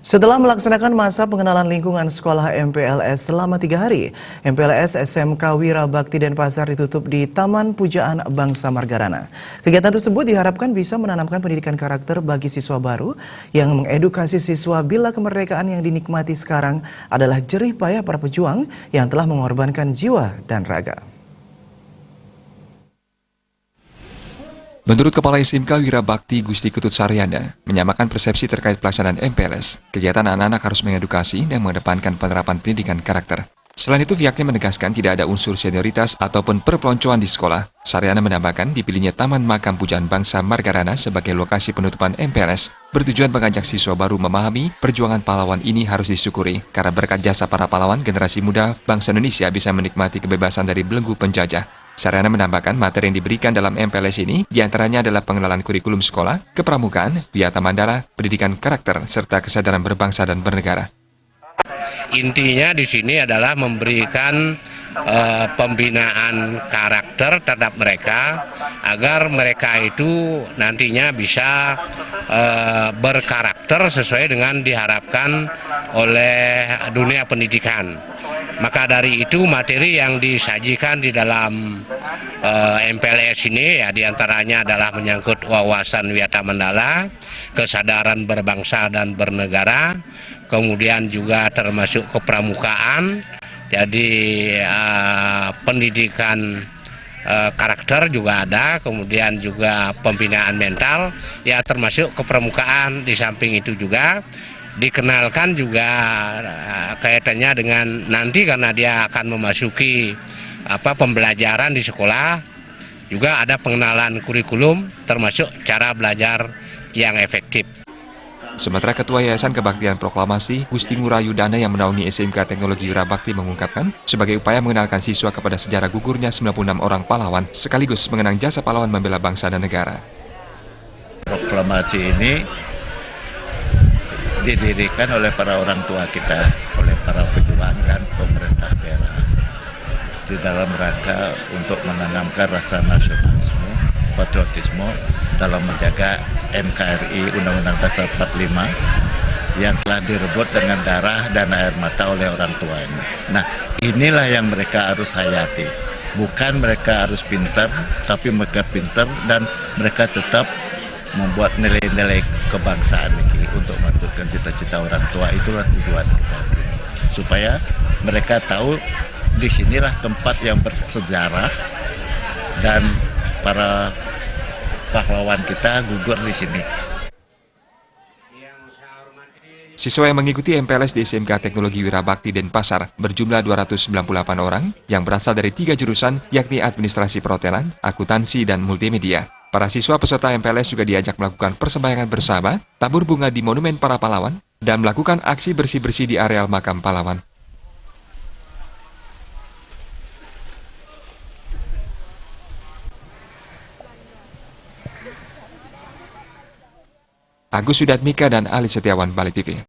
Setelah melaksanakan masa pengenalan lingkungan sekolah MPLS selama 3 hari, MPLS SMK Wira Bakti Denpasar ditutup di Taman Pujaan Bangsa Margarana. Kegiatan tersebut diharapkan bisa menanamkan pendidikan karakter bagi siswa baru yang mengedukasi siswa bila kemerdekaan yang dinikmati sekarang adalah jerih payah para pejuang yang telah mengorbankan jiwa dan raga. Menurut Kepala SMK Wira Bakti Gusti Ketut Saryana, menyamakan persepsi terkait pelaksanaan MPLS, kegiatan anak-anak harus mengedukasi dan mengedepankan penerapan pendidikan karakter. Selain itu, pihaknya menegaskan tidak ada unsur senioritas ataupun perpeloncoan di sekolah. Saryana menambahkan dipilihnya Taman Makam Pujaan Bangsa Margarana sebagai lokasi penutupan MPLS, bertujuan mengajak siswa baru memahami perjuangan pahlawan ini harus disyukuri, karena berkat jasa para pahlawan, generasi muda bangsa Indonesia bisa menikmati kebebasan dari belenggu penjajah. Saryana menambahkan materi yang diberikan dalam MPLS ini diantaranya adalah pengenalan kurikulum sekolah, kepramukaan, Wiyata Mandala, pendidikan karakter, serta kesadaran berbangsa dan bernegara. Intinya di sini adalah memberikan pembinaan karakter terhadap mereka agar mereka itu nantinya bisa berkarakter sesuai dengan diharapkan oleh dunia pendidikan. Maka dari itu materi yang disajikan di dalam MPLS ini ya diantaranya adalah menyangkut wawasan Wiyata Mandala, kesadaran berbangsa dan bernegara, kemudian juga termasuk kepramukaan, jadi pendidikan karakter juga ada, kemudian juga pembinaan mental, ya termasuk kepramukaan. Di samping itu juga dikenalkan juga kaitannya dengan nanti karena dia akan memasuki pembelajaran di sekolah, juga ada pengenalan kurikulum termasuk cara belajar yang efektif. Sementara Ketua Yayasan Kebaktian Proklamasi, Gusti Ngurayu Dana yang menaungi SMK Teknologi Wira Bakti mengungkapkan, sebagai upaya mengenalkan siswa kepada sejarah gugurnya 96 orang pahlawan, sekaligus mengenang jasa pahlawan membela bangsa dan negara. Proklamasi ini didirikan oleh para orang tua kita, oleh para pejuang dan pemerintah daerah di dalam rangka untuk menanamkan rasa nasionalisme, patriotisme dalam menjaga NKRI Undang-Undang Dasar 45 yang telah direbut dengan darah dan air mata oleh orang tua ini. Nah, inilah yang mereka harus hayati. Bukan mereka harus pintar, tapi mereka pintar dan mereka tetap membuat nilai-nilai kebangsaan ini untuk melanjutkan cita-cita orang tua. Itulah tujuan kita ini. Supaya mereka tahu disinilah tempat yang bersejarah dan para pahlawan kita gugur di sini. Siswa yang mengikuti MPLS di SMK Teknologi Wira Bakti Denpasar berjumlah 298 orang yang berasal dari 3 jurusan yakni Administrasi Perhotelan, Akuntansi, dan Multimedia. Para siswa peserta MPLS juga diajak melakukan persembahyangan bersama, tabur bunga di Monumen Para Pahlawan, dan melakukan aksi bersih-bersih di areal makam pahlawan. Agus Sudatmika dan Ali Setiawan, Bali TV.